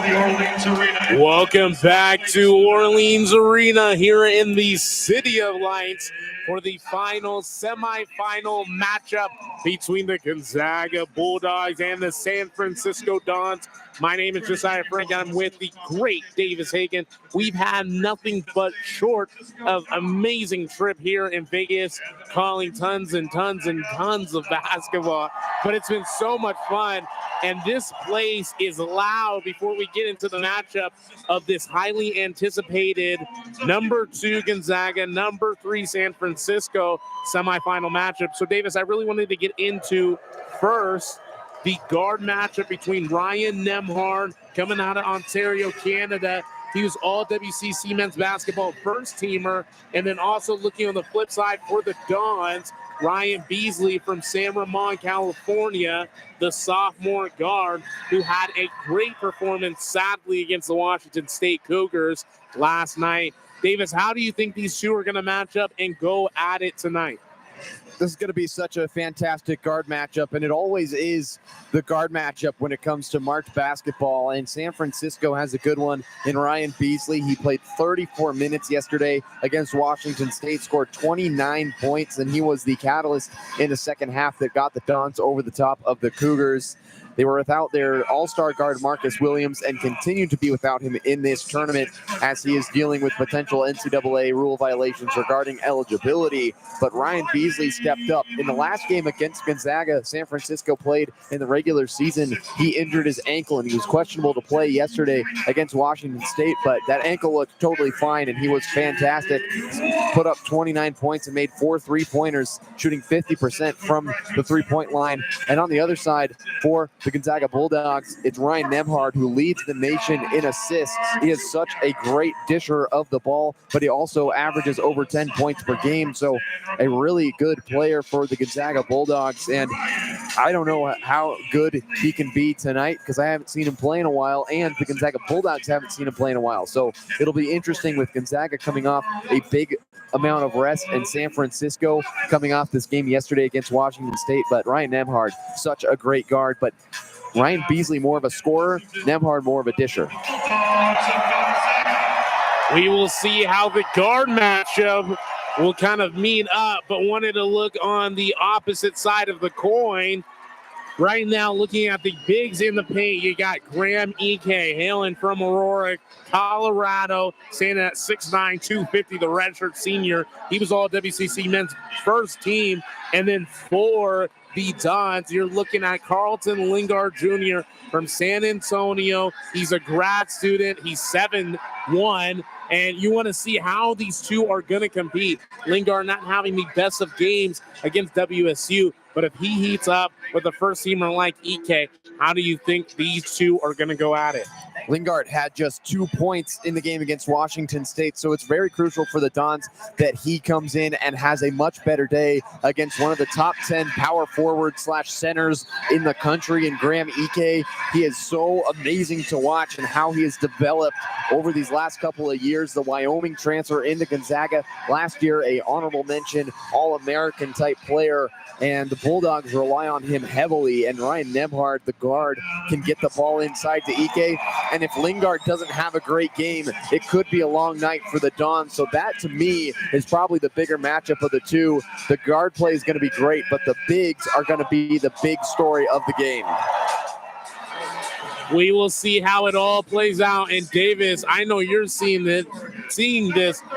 the Orleans Arena. Welcome back to Orleans Arena here in the City of Lights for the final semifinal matchup between the Gonzaga Bulldogs and the San Francisco Dons. My name is Josiah Frank. I'm with the great Davis Hagen. We've had nothing but short of amazing trip here in Vegas, calling tons and tons and tons of basketball, but it's been so much fun. And this place is loud before we get into the matchup of this highly anticipated number 2 Gonzaga, number 3 San Francisco semifinal matchup. So, Davis, I really wanted to get into first the guard matchup between Ryan Nembhard, coming out of Ontario, Canada. He was all WCC men's basketball first teamer. And then also looking on the flip side for the Dons, Ryan Beasley from San Ramon, California, the sophomore guard who had a great performance, sadly, against the Washington State Cougars last night. Davis, how do you think these two are going to match up and go at it tonight? This is going to be such a fantastic guard matchup, and it always is the guard matchup when it comes to March basketball, and San Francisco has a good one in Ryan Beasley. He played 34 minutes yesterday against Washington State, scored 29 points, and he was the catalyst in the second half that got the Dons over the top of the Cougars. They were without their all-star guard Marcus Williams and continue to be without him in this tournament as he is dealing with potential NCAA rule violations regarding eligibility. But Ryan Beasley stepped up. In the last game against Gonzaga, San Francisco played in the regular season. He injured his ankle and he was questionable to play yesterday against Washington State, but that ankle looked totally fine and he was fantastic. Put up 29 points and made 4 3-pointers, shooting 50% from the three-point line. And on the other side, for the Gonzaga Bulldogs, it's Ryan Nembhard who leads the nation in assists. He is such a great disher of the ball, but he also averages over 10 points per game. So a really good player for the Gonzaga Bulldogs. And I don't know how good he can be tonight because I haven't seen him play in a while, and the Gonzaga Bulldogs haven't seen him play in a while. So it'll be interesting with Gonzaga coming off a big amount of rest and San Francisco coming off this game yesterday against Washington State. But Ryan Nembhard, such a great guard. But Ryan Beasley more of a scorer, Nembhard more of a disher. We will see how the guard matchup will kind of meet up, but wanted to look on the opposite side of the coin. Right now, looking at the bigs in the paint, you got Graham Ike, hailing from Aurora, Colorado, standing at 6'9", 250, the redshirt senior. He was all WCC men's first team. And then for the Dons, you're looking at Carlton Lingard Jr. from San Antonio. He's a grad student. He's 7'1", and you want to see how these two are going to compete. Lingard not having the best of games against WSU, but if he heats up with a first teamer like Ike, how do you think these two are going to go at it? Lingard had just 2 points in the game against Washington State, so it's very crucial for the Dons that he comes in and has a much better day against one of the top 10 power forward/centers in the country in Graham Ike. He is so amazing to watch and how he has developed over these last couple of years. The Wyoming transfer into Gonzaga last year, a honorable mention All-American type player, and the Bulldogs rely on him heavily. And Ryan Nembhard, the guard, can get the ball inside to Ike. And if Lingard doesn't have a great game, it could be a long night for the Dons. So that, to me, is probably the bigger matchup of the two. The guard play is going to be great, but the bigs are going to be the big story of the game. We will see how it all plays out. And Davis, I know you're seeing this.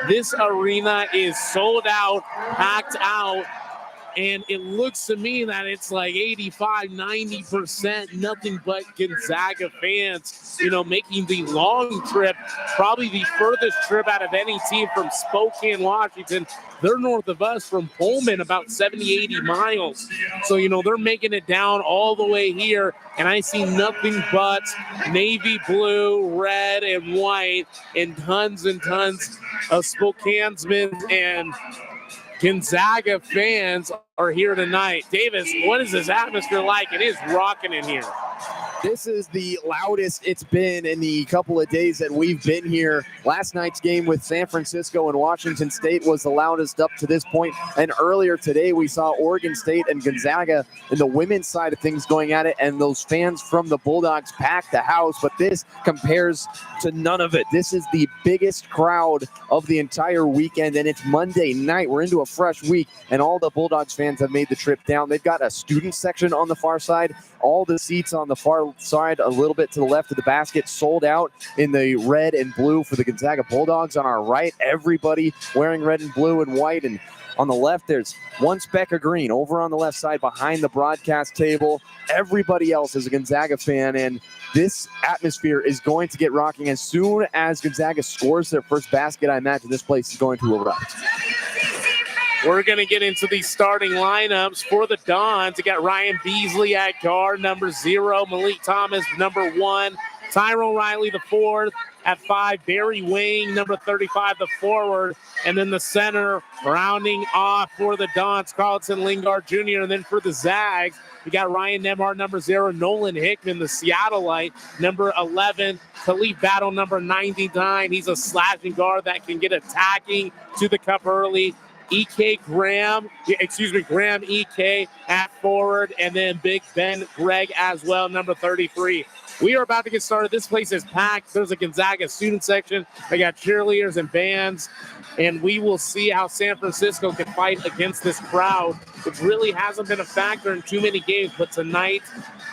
This arena is sold out, packed out. And it looks to me that it's like 85, 90%, nothing but Gonzaga fans, making the long trip, probably the furthest trip out of any team from Spokane, Washington. They're north of us from Pullman, about 70, 80 miles. So, they're making it down all the way here. And I see nothing but navy blue, red, and white, and tons of Spokanesmen and Gonzaga fans are here tonight. Davis, what is this atmosphere like? It is rocking in here. This is the loudest it's been in the couple of days that we've been here. Last night's game with San Francisco and Washington State was the loudest up to this point. And earlier today, we saw Oregon State and Gonzaga in the women's side of things going at it, and those fans from the Bulldogs packed the house. But this compares to none of it. This is the biggest crowd of the entire weekend, and it's Monday night. We're into a fresh week, and all the Bulldogs fans have made the trip down. They've got a student section on the far side. All the seats on the far side, a little bit to the left of the basket, sold out in the red and blue for the Gonzaga Bulldogs. On our right, everybody wearing red and blue and white. And on the left, there's one speck of green. Over on the left side, behind the broadcast table, everybody else is a Gonzaga fan. And this atmosphere is going to get rocking. As soon as Gonzaga scores their first basket, I imagine this place is going to erupt. We're going to get into the starting lineups for the Dons. You got Ryan Beasley at guard, number 0. Malik Thomas, number 1. Tyrone Riley, the 4th. At 5, Barry Wayne, number 35, the forward. And then the center, rounding off for the Dons, Carlton Lingard Jr. And then for the Zags, we got Ryan Nemhard, number 0. Nolan Hickman, the Seattleite, number 11. Khalif Battle, number 99. He's a slashing guard that can get attacking to the cup early. Graham EK at forward, and then Big Ben Greg as well, number 33. We are about to get started. This place is packed. There's a Gonzaga student section. They got cheerleaders and bands, and we will see how San Francisco can fight against this crowd, which really hasn't been a factor in too many games, but tonight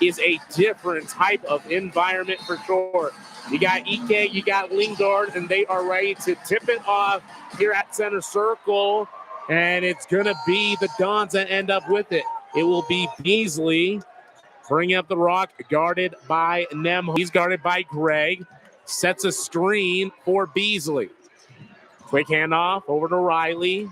is a different type of environment for sure. You got EK, you got Lingard, and they are ready to tip it off here at center circle. And it's going to be the Dons that end up with it. It will be Beasley bringing up the rock, guarded by Nemhard. He's guarded by Greg. Sets a screen for Beasley. Quick handoff over to Riley.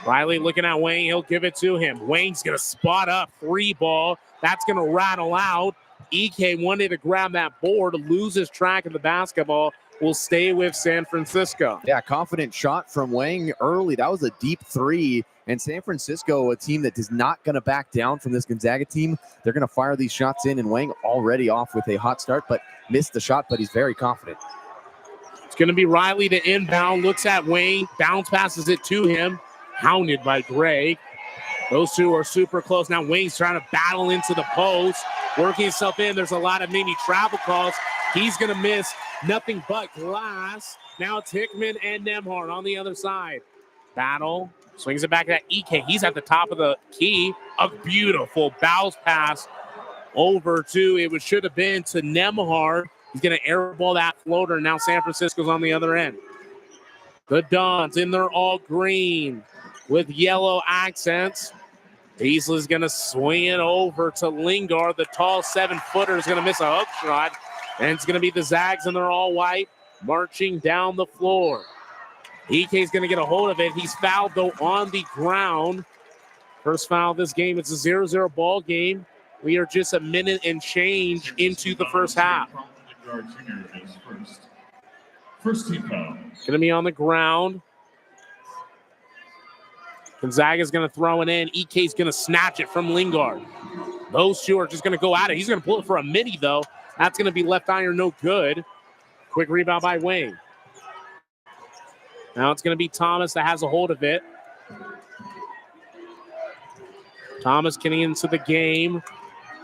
Riley looking at Wayne. He'll give it to him. Wayne's going to spot up 3 ball. That's going to rattle out. EK wanted to grab that board, loses track of the basketball. Will stay with San Francisco. Yeah, confident shot from Wang early. That was a deep 3. And San Francisco, a team that is not going to back down from this Gonzaga team. They're going to fire these shots in, and Wang already off with a hot start, but missed the shot, but he's very confident. It's going to be Riley to inbound, looks at Wayne, bounce passes it to him, hounded by Greg. Those two are super close. Now Wayne's trying to battle into the post, working himself in. There's a lot of maybe travel calls. He's going to miss. Nothing but glass. Now it's Hickman and Nemhard on the other side. Battle. Swings it back at EK. He's at the top of the key. A beautiful bounce pass over to, it should have been to Nemhard. He's going to airball that floater. Now San Francisco's on the other end. The Dons in their all green with yellow accents. Beasley's going to swing it over to Lingard. The tall 7-footer is going to miss a hook shot. And it's going to be the Zags, and they're all white, marching down the floor. EK's going to get a hold of it. He's fouled, though, on the ground. First foul of this game. It's a 0-0 ball game. We are just a minute and change into the first half. First team foul. Going to be on the ground. Gonzaga's going to throw it in. EK's going to snatch it from Lingard. Those two are just going to go at it. He's going to pull it for a midi, though. That's going to be left iron, no good. Quick rebound by Wayne. Now it's going to be Thomas that has a hold of it. Thomas getting into the game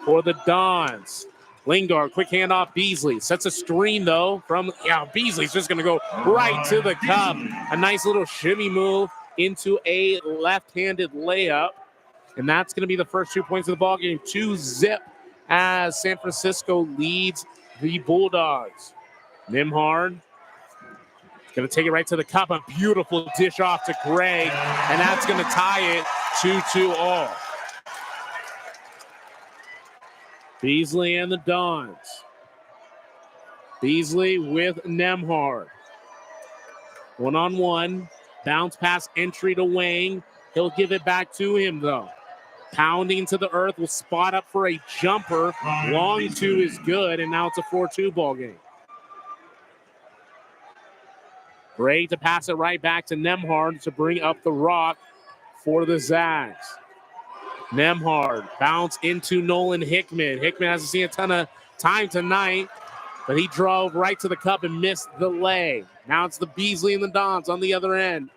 for the Dons. Lingard, quick handoff, Beasley. Sets a screen, though, from, Beasley's just going to go right to the cup. A nice little shimmy move into a left-handed layup. And that's going to be the first 2 points of the ballgame. 2-0. As San Francisco leads the Bulldogs. Nemhard going to take it right to the cup. A beautiful dish off to Greg, and that's going to tie it 2-2 all. Beasley and the Dons. Beasley with Nemhard. One-on-one. Bounce pass entry to Wang. He'll give it back to him, though. Pounding to the earth, will spot up for a jumper. Long 2 is good, and now it's a 4-2 ball game. Great to pass it right back to Nemhard to bring up the rock for the Zags. Nemhard bounce into Nolan Hickman. Hickman hasn't seen a ton of time tonight, but he drove right to the cup and missed the lay. Now it's the Beasley and the Dons on the other end.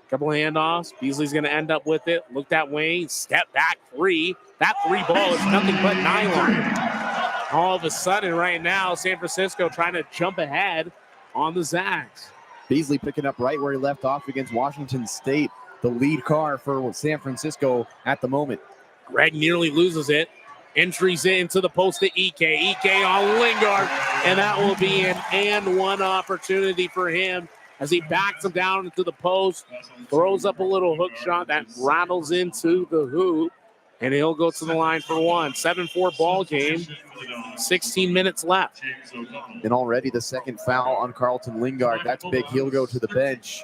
Couple of handoffs. Beasley's going to end up with it. Looked at Wayne. Step back three. That three ball is nothing but nylon. All of a sudden, right now, San Francisco trying to jump ahead on the Zags. Beasley picking up right where he left off against Washington State, the lead car for San Francisco at the moment. Greg nearly loses it. Entries it into the post to EK. EK on Lingard, and that will be an and one opportunity for him as he backs him down into the post, throws up a little hook shot that rattles into the hoop, and he'll go to the line for one. 7-4 ball game, 16 minutes left. And already the second foul on Carlton Lingard. That's big. He'll go to the bench.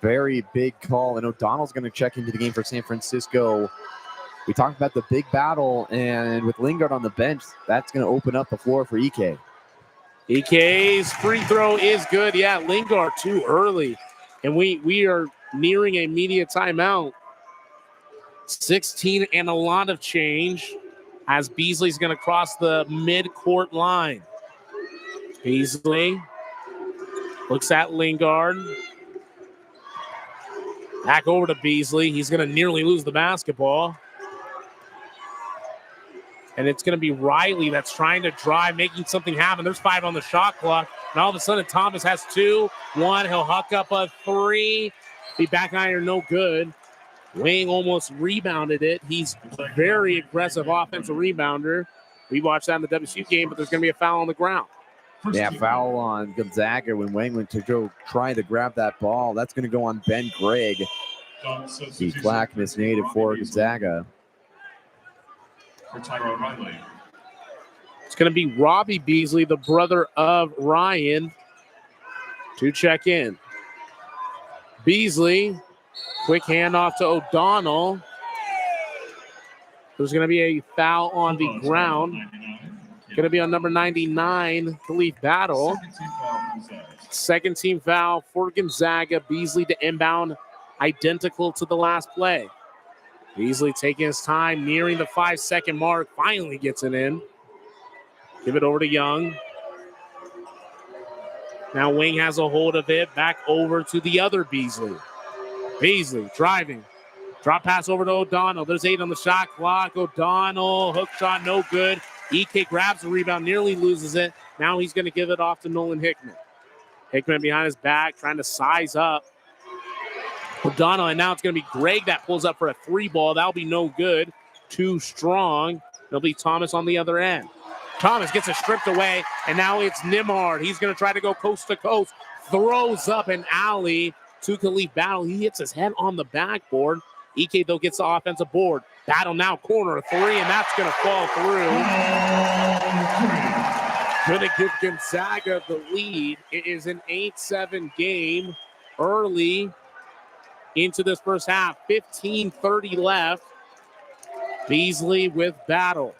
Very big call, and O'Donnell's going to check into the game for San Francisco. We talked about the big battle, and with Lingard on the bench, that's going to open up the floor for EK. EK's free throw is good. Yeah, Lingard too early. And we are nearing a media timeout. 16 and a lot of change as Beasley's going to cross the mid-court line. Beasley looks at Lingard. Back over to Beasley. He's going to nearly lose the basketball. And it's going to be Riley that's trying to drive, making something happen. There's 5 on the shot clock. And all of a sudden, Thomas has 2. 1, he'll huck up a 3. The back iron, no good. Wayne almost rebounded it. He's a very aggressive offensive rebounder. We watched that in the WCC game, but there's going to be a foul on the ground. Yeah, foul on Gonzaga when Wayne went to go try to grab that ball. That's going to go on Ben Gregg, the Clackamas native for Gonzaga. For Tyrone Riley. It's going to be Robbie Beasley, the brother of Ryan, to check in. Beasley, quick handoff to O'Donnell. There's going to be a foul on the ground. Going to be on number 99, Khalif Battle. Second team foul for Gonzaga. Beasley to inbound, identical to the last play. Beasley taking his time, nearing the 5-second mark. Finally gets it in. Give it over to Young. Now Wing has a hold of it. Back over to the other Beasley. Beasley driving. Drop pass over to O'Donnell. There's 8 on the shot clock. O'Donnell, hook shot, no good. EK grabs the rebound, nearly loses it. Now he's going to give it off to Nolan Hickman. Hickman behind his back, trying to size up O'Donnell, and now it's going to be Greg that pulls up for a 3 ball. That'll be no good. Too strong. It'll be Thomas on the other end. Thomas gets it stripped away, and now it's Nimard. He's going to try to go coast to coast. Throws up an alley to Khalif Battle. He hits his head on the backboard. EK, though, gets the offensive board. Battle now corner 3, and that's going to fall through. Going to give Gonzaga the lead. It is an 8-7 game early into this first half. 15:30 left. Beasley with Battle.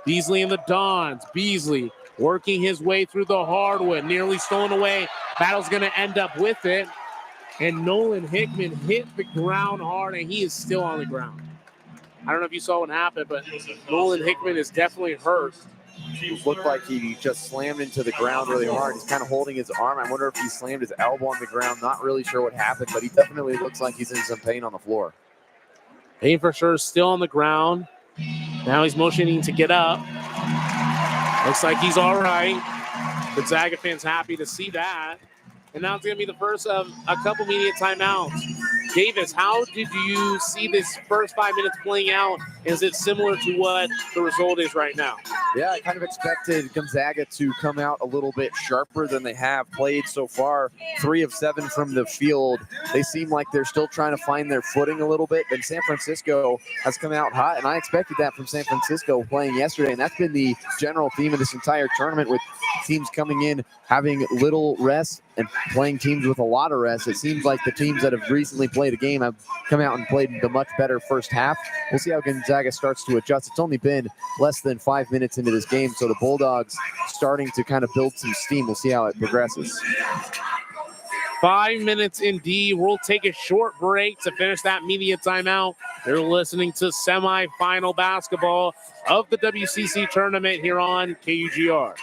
Beasley and the Dons. Beasley working his way through the hardwood. Nearly stolen away. Battle's going to end up with it. And Nolan Hickman hit the ground hard, and he is still on the ground. I don't know if you saw what happened, but Nolan Hickman is definitely hurt. It looked like he just slammed into the ground really hard. He's kind of holding his arm. I wonder if he slammed his elbow on the ground. Not really sure what happened, but he definitely looks like he's in some pain on the floor. Pain for sure, still on the ground. Now he's motioning to get up. Looks like he's all right. Gonzaga fans happy to see that. And now it's going to be the first of a couple media timeouts. Davis, how did you see this first 5 minutes playing out? Is it similar to what the result is right now? Yeah, I kind of expected Gonzaga to come out a little bit sharper than they have played so far. 3 of 7 from the field. They seem like they're still trying to find their footing a little bit. And San Francisco has come out hot, and I expected that from San Francisco playing yesterday. And that's been the general theme of this entire tournament, with teams coming in having little rest and playing teams with a lot of rest. It seems like the teams that have recently played a game have come out and played the much better first half. We'll see how Gonzaga starts to adjust. It's only been less than 5 minutes into this game, so the Bulldogs starting to kind of build some steam. We'll see how it progresses. 5 minutes indeed. We'll take a short break to finish that media timeout. You're listening to semifinal basketball of the WCC tournament here on KUGR.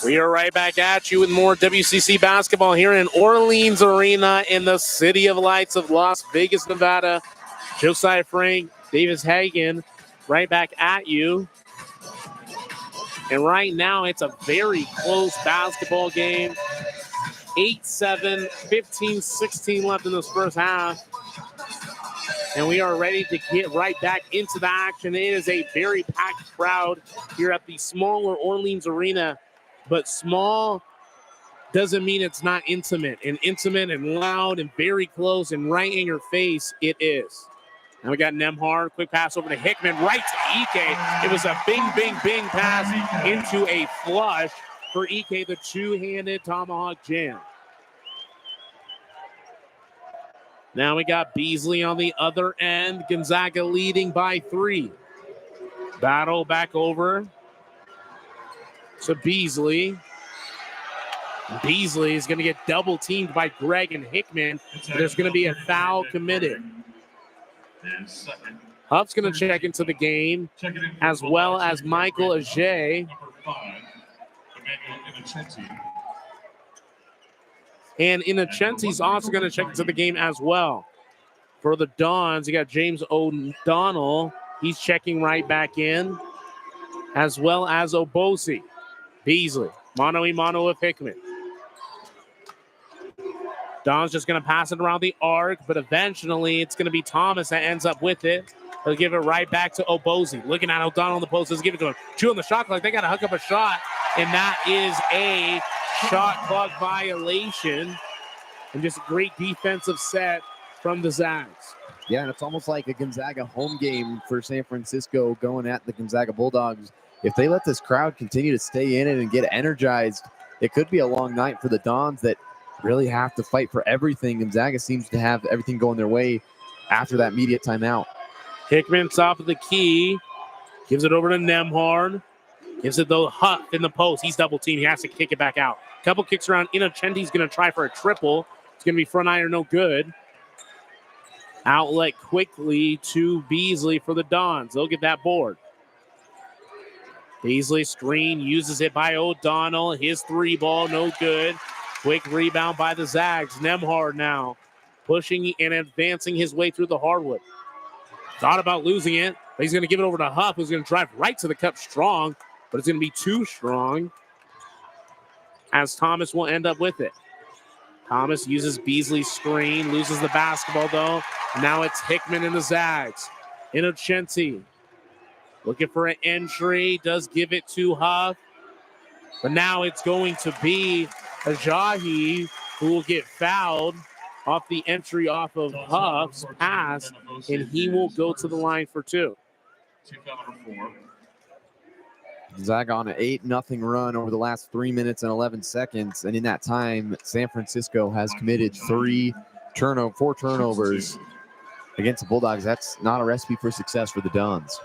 We are right back at you with more WCC basketball here in Orleans Arena in the City of Lights of Las Vegas, Nevada. Josiah Frank, Davis Hagen, right back at you. And right now, it's a very close basketball game. 8-7, 15-16 left in this first half. And we are ready to get right back into the action. It is a very packed crowd here at the smaller Orleans Arena. But small doesn't mean it's not intimate. And intimate and loud and very close and right in your face, it is. And we got Nemhard, quick pass over to Hickman, right to Ike. It was a bing, bing, bing pass into a flush for Ike, the two-handed tomahawk jam. Now we got Beasley on the other end. Gonzaga leading by 3. Battle back over to Beasley. Beasley is going to get double teamed by Greg and Hickman. There's going to be a foul committed. Huff's going to check into the game, as well as Michael Ajay. And Innocenti's also going to check into the game as well. For the Dons, you got James O'Donnell. He's checking right back in, as well as Obosi. Beasley, mano-a-mano with Hickman. Don's just going to pass it around the arc, but eventually it's going to be Thomas that ends up with it. He'll give it right back to Obosi. Looking at O'Donnell on the post, let's give it to him. Chewing the shot clock. They got to hook up a shot, and that is a shot clock violation. And just a great defensive set from the Zags. Yeah, and it's almost like a Gonzaga home game for San Francisco going at the Gonzaga Bulldogs. If they let this crowd continue to stay in it and get energized, it could be a long night for the Dons that really have to fight for everything. Gonzaga seems to have everything going their way after that immediate timeout. Hickman top of the key. Gives it over to Nemhard. Gives it though Huff in the post. He's double teamed. He has to kick it back out. Couple kicks around. Innocenti's going to try for a triple. It's going to be front iron, no good. Outlet quickly to Beasley for the Dons. They'll get that board. Beasley screen, uses it by O'Donnell. His 3-ball, no good. Quick rebound by the Zags. Nemhard now pushing and advancing his way through the hardwood. Thought about losing it, but he's going to give it over to Huff, who's going to drive right to the cup strong, but it's going to be too strong as Thomas will end up with it. Thomas uses Beasley's screen, loses the basketball though. Now it's Hickman and the Zags. Innocenti looking for an entry, does give it to Huff. But now it's going to be Ajayi who will get fouled off the entry off of Huff's pass, and he will go to the line for 2. Gonzaga on an 8-0 run over the last 3 minutes and 11 seconds. And in that time, San Francisco has committed 4 turnovers against the Bulldogs. That's not a recipe for success for the Dons.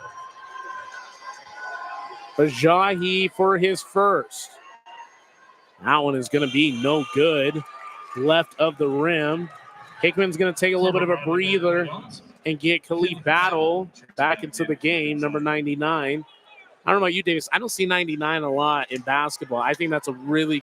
Ajayi for his first. That one is going to be no good. Left of the rim. Hickman's going to take a little bit of a breather and get Khalif Battle back into the game, number 99. I don't know about you, Davis. I don't see 99 a lot in basketball. I think that's a really